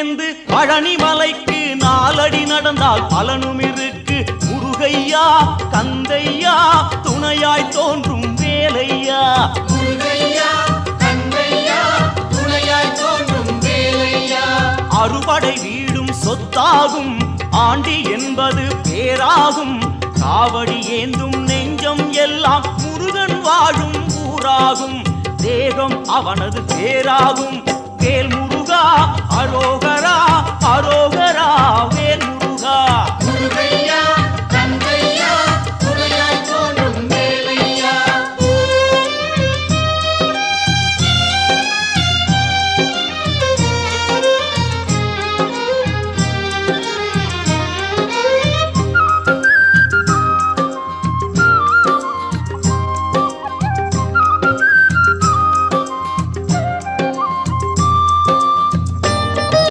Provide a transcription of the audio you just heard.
சேர்ந்து பழனி மலைக்கு நாலடி நடந்தால் பலனும் இருக்கு. முருகையா கந்தையா துணையாய் தோன்றும் வேலையா. முருகையா கந்தையா துணையாய் தோன்றும் வேலையா. அறுபடை வீடும் சொத்தாகும், ஆண்டி என்பது பேராகும். காவடி ஏந்தும் நெஞ்சம் எல்லாம் முருகன் வாழும் ஊராகும். தேகம் அவனது பேராகும். வேல் முருகா அரோகரா.